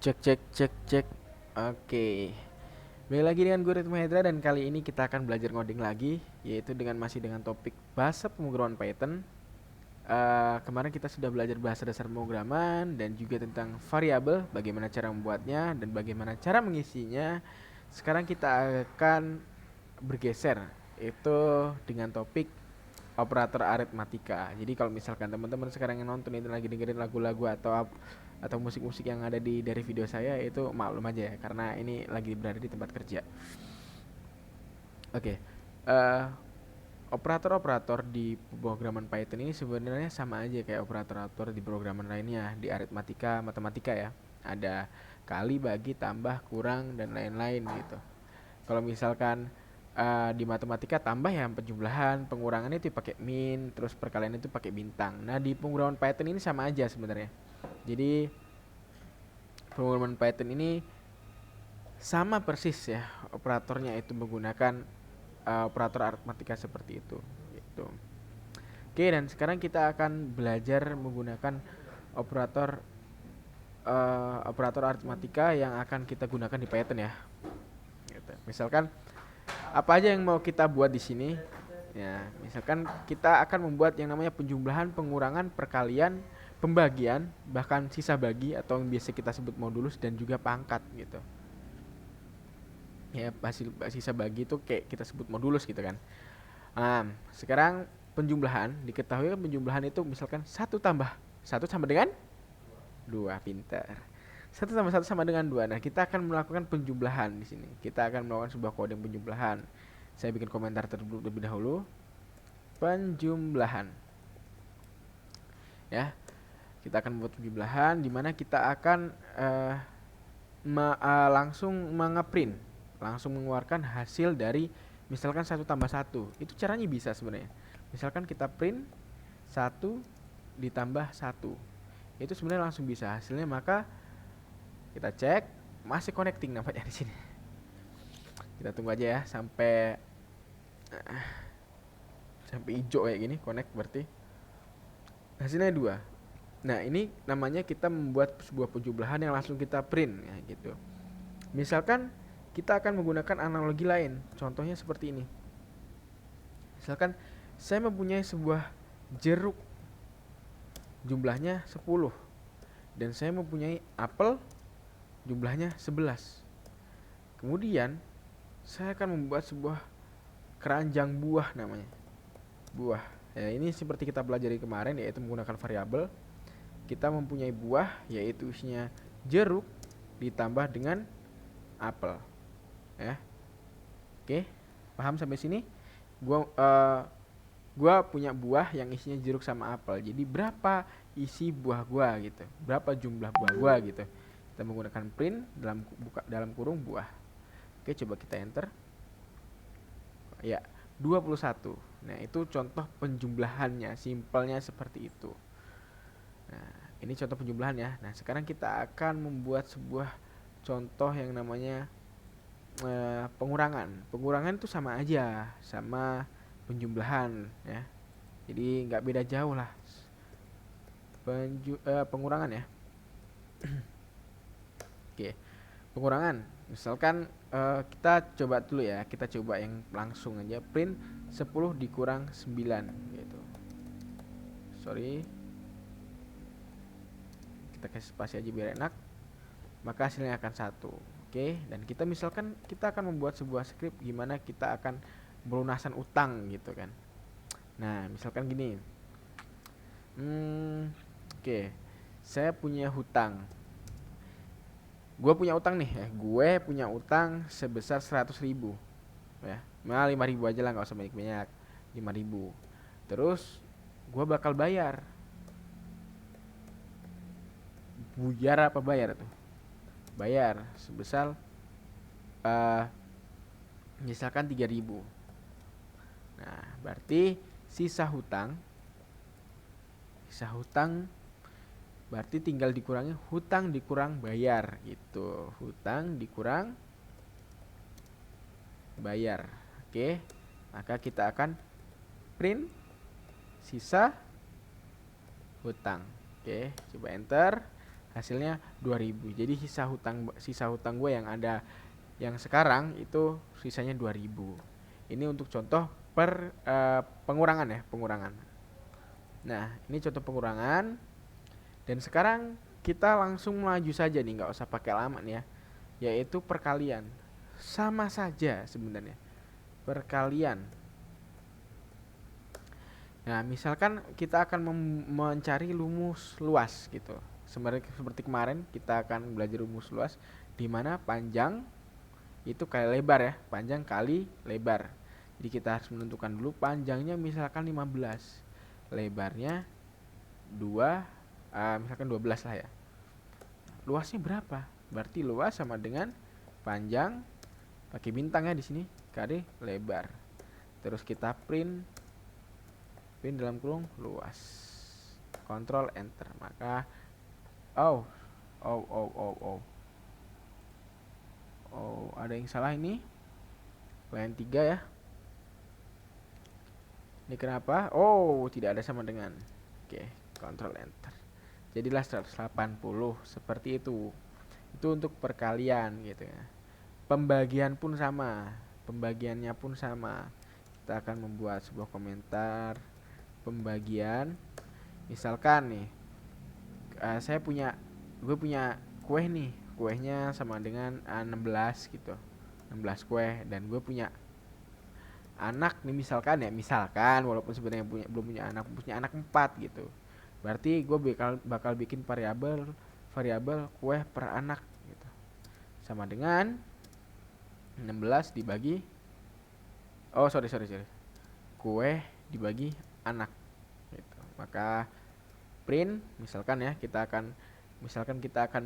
Cek cek cek cek. Oke. Balik lagi dengan gue Ritmo Hendra dan kali ini kita akan belajar ngoding lagi, yaitu masih dengan topik bahasa pemrograman Python. Kemarin kita sudah belajar bahasa dasar pemrograman dan juga tentang variabel, bagaimana cara membuatnya dan bagaimana cara mengisinya. Sekarang kita akan bergeser, itu dengan topik operator aritmatika. Jadi kalau misalkan teman-teman sekarang yang nonton itu lagi dengerin lagu-lagu atau musik-musik yang ada dari video saya, itu maklum aja ya karena ini lagi berada di tempat kerja. Oke. eh Operator-operator di pemrograman Python ini sebenarnya sama aja kayak operator-operator di programan lainnya di aritmatika, matematika ya. Ada kali, bagi, tambah, kurang dan lain-lain gitu. Kalau misalkan di matematika tambah ya penjumlahan, pengurangan itu pakai min, terus perkalian itu pakai bintang. Nah, di pemrograman Python ini sama aja sebenarnya. Jadi pemrograman Python ini sama persis ya, operatornya itu menggunakan operator aritmatika seperti itu gitu. Oke, dan sekarang kita akan belajar menggunakan operator operator aritmatika yang akan kita gunakan di Python ya gitu. Misalkan apa aja yang mau kita buat di sini ya, misalkan kita akan membuat yang namanya penjumlahan, pengurangan, perkalian, pembagian, bahkan sisa bagi atau yang biasa kita sebut modulus dan juga pangkat gitu ya. Hasil sisa bagi itu kayak kita sebut modulus gitu kan. Sekarang penjumlahan, diketahui kan penjumlahan itu misalkan satu tambah satu sama dengan 2, pintar. Satu tambah satu sama dengan 2. Nah, kita akan melakukan penjumlahan di sini. Kita akan melakukan sebuah kode penjumlahan. Saya bikin komentar terlebih dahulu. Penjumlahan. Ya, kita akan membuat penjumlahan di mana kita akan langsung mengeprint, langsung mengeluarkan hasil dari misalkan satu tambah satu. Itu caranya bisa sebenarnya. Misalkan kita print satu ditambah satu, itu sebenarnya langsung bisa hasilnya. Maka kita cek masih connecting nampaknya di sini. Kita tunggu aja ya sampai hijau kayak gini, connect berarti hasilnya 2. Nah, ini namanya kita membuat sebuah penjumlahan yang langsung kita print ya gitu. Misalkan kita akan menggunakan analogi lain. Contohnya seperti ini. Misalkan saya mempunyai sebuah jeruk jumlahnya 10 dan saya mempunyai apel jumlahnya 11. Kemudian saya akan membuat sebuah keranjang buah namanya. Buah. Ya, ini seperti kita pelajari kemarin, yaitu menggunakan variabel. Kita mempunyai buah yaitu isinya jeruk ditambah dengan apel. Ya. Oke, paham sampai sini? Gua punya buah yang isinya jeruk sama apel. Jadi berapa isi buah gua gitu? Berapa jumlah buah gua gitu? Kita menggunakan print dalam kurung buah. Oke, coba kita enter. Ya, 21. Nah, itu contoh penjumlahannya, simpelnya seperti itu. Nah, ini contoh penjumlahan ya. Nah, sekarang kita akan membuat sebuah contoh yang namanya pengurangan. Pengurangan itu sama aja sama penjumlahan ya. Jadi nggak beda jauh lah. Pengurangan ya. Oke, pengurangan. Misalkan kita coba dulu ya. Kita coba yang langsung aja, print 10 dikurang 9 gitu. Sorry. Kita kasih spasi aja biar enak. Maka hasilnya akan 1. Oke, dan kita misalkan kita akan membuat sebuah script gimana kita akan pelunasan utang gitu kan. Nah, misalkan gini. Oke. Saya punya hutang. Gue punya utang nih ya. Gue punya utang sebesar 100.000 ya. Nah, 5.000 aja lah, nggak usah banyak-banyak. 5.000. Terus gue bakal bayar. Buyar apa bayar tuh? Bayar sebesar misalkan 3.000. Nah, berarti sisa hutang berarti tinggal dikurangi hutang dikurang bayar gitu. Hutang dikurang bayar. Oke. Maka kita akan print sisa hutang. Oke, coba enter. hasilnya 2000. Jadi sisa hutang gue yang ada yang sekarang itu sisanya 2000. Ini untuk contoh pengurangan ya, pengurangan. Nah, ini contoh pengurangan. Dan sekarang kita langsung melaju saja nih, nggak usah pakai lama nih ya. Yaitu perkalian. Sama saja sebenarnya. Perkalian. Nah, misalkan kita akan mencari rumus luas gitu. Seperti kemarin kita akan belajar rumus luas di mana panjang itu kali lebar ya, panjang kali lebar. Jadi kita harus menentukan dulu panjangnya misalkan 15, lebarnya 2, misalkan 12 lah ya. Luasnya berapa? Berarti luas sama dengan panjang pakai bintang ya di sini kali lebar. Terus kita print dalam kurung luas. Ctrl enter. Maka oh, ada yang salah ini. Line 3 ya. Ini kenapa? Oh, tidak ada sama dengan. Oke, Ctrl enter. Jadilah 180 seperti itu. Itu untuk perkalian gitu ya. Pembagian pun sama. Pembagiannya pun sama. Kita akan membuat sebuah komentar pembagian. Misalkan nih, gue punya kue nih, kuenya sama dengan 16 gitu, 16 kue, dan gue punya anak nih misalkan walaupun sebenarnya belum punya anak 4 gitu. Berarti gue bakal bikin variabel kue per anak gitu, sama dengan 16 dibagi kue dibagi anak gitu. Maka print misalkan kita akan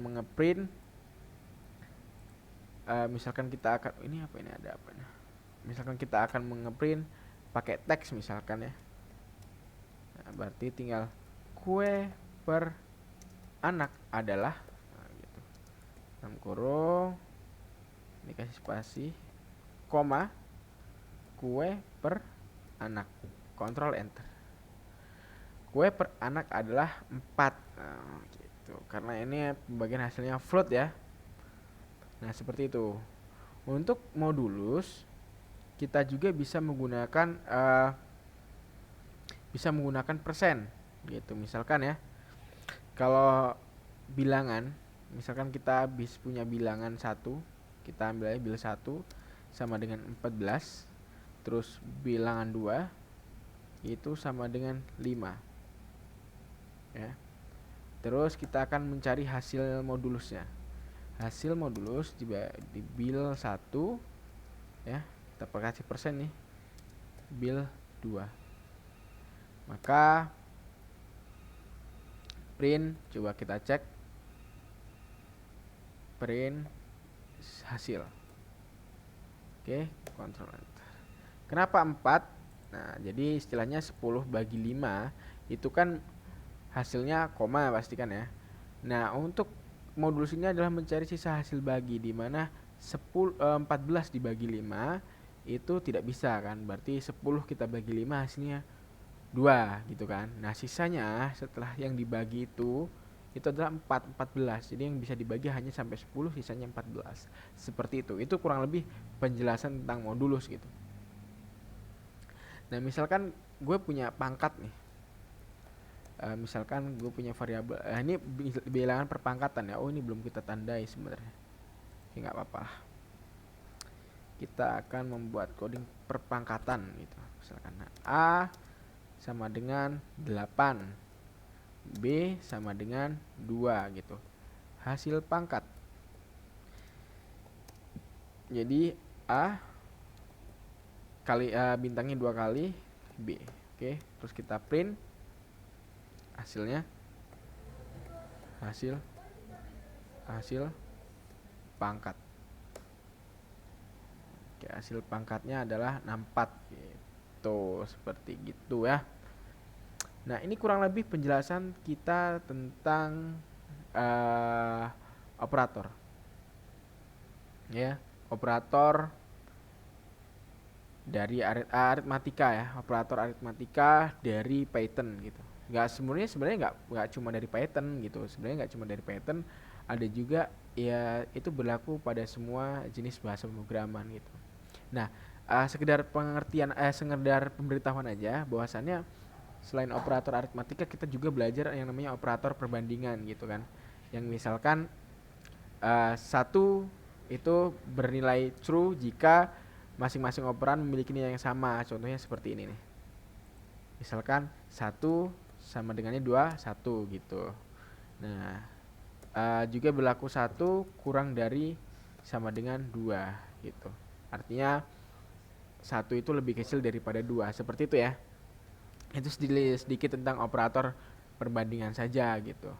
mengeprint misalkan kita akan mengeprint pakai teks misalkan ya. Nah, berarti tinggal kue per anak adalah gitu. Dalam kurung dikasih spasi koma kue per anak. Ctrl enter. Kue per anak adalah 4. Nah, gitu. Karena ini pembagian hasilnya float ya. Nah, seperti itu. Untuk modulus kita juga bisa menggunakan persen gitu. Misalkan ya, kalau bilangan, misalkan kita punya bilangan 1, kita ambil aja bilangan 1 sama dengan 14, terus bilangan 2 itu sama dengan 5 ya. Terus kita akan mencari hasil modulusnya. Hasil modulus di bil 1 ya, kita kasih persen nih, bil 2. Maka print, coba kita cek print hasil. Oke, Ctrl enter. Kenapa 4? Nah, jadi istilahnya 10 bagi 5 itu kan hasilnya koma pastikan ya. Nah, untuk modulus ini adalah mencari sisa hasil bagi, di mana 14 dibagi 5 itu tidak bisa kan. Berarti 10 kita bagi 5 hasilnya 2 gitu kan. Nah, sisanya setelah yang dibagi itu adalah 14. Jadi yang bisa dibagi hanya sampai 10, sisanya 14. Seperti itu. Itu kurang lebih penjelasan tentang modulus gitu. Nah, misalkan gue punya pangkat nih. Misalkan gue punya variabel. Ini bilangan perpangkatan ya. Oh, ini belum kita tandai sebenarnya. Oke, nggak apa-apa. Kita akan membuat coding perpangkatan gitu. Misalkan A sama dengan 8, B sama dengan 2 gitu. Hasil pangkat. Jadi A kali bintangnya 2 kali B. Oke, terus kita print hasilnya, hasil pangkat. Oke, hasil pangkatnya adalah 64 gitu, seperti gitu ya. Nah, ini kurang lebih penjelasan kita tentang operator ya, operator dari aritmatika ya, operator aritmatika dari Python gitu. Sebenarnya nggak cuma dari Python gitu, sebenarnya nggak cuma dari Python, ada juga ya, itu berlaku pada semua jenis bahasa pemrograman gitu. Nah, sekedar pemberitahuan aja bahwasannya selain operator aritmatika kita juga belajar yang namanya operator perbandingan gitu kan, yang misalkan satu itu bernilai true jika masing-masing operan memiliki nilai yang sama. Contohnya seperti ini nih. Misalkan satu sama dengannya 2 1 gitu. Nah, juga berlaku satu kurang dari sama dengan 2 gitu. Artinya satu itu lebih kecil daripada 2. Seperti itu ya. Itu sedikit tentang operator perbandingan saja gitu.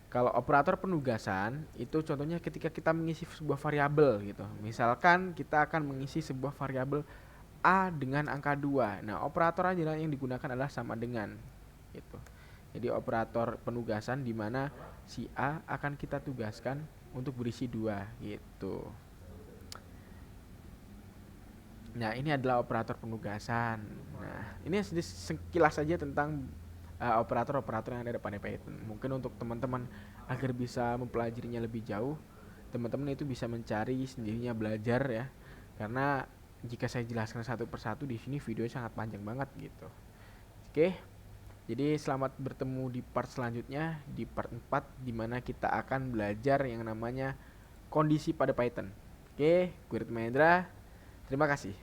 Kalau operator penugasan itu contohnya ketika kita mengisi sebuah variabel gitu. Misalkan kita akan mengisi sebuah variabel A dengan angka 2. Nah, operator aja yang digunakan adalah sama dengan gitu. Jadi operator penugasan di mana si A akan kita tugaskan untuk berisi 2 gitu. Nah, ini adalah operator penugasan. Nah, ini sekilas saja tentang operator-operator yang ada pada Python. Mungkin untuk teman-teman agar bisa mempelajarinya lebih jauh, teman-teman itu bisa mencari sendirinya, belajar ya. Karena jika saya jelaskan satu persatu di sini videonya sangat panjang banget gitu. Oke. Jadi selamat bertemu di part selanjutnya, di part 4 di mana kita akan belajar yang namanya kondisi pada Python. Oke, gue Ritma Hendra. Terima kasih.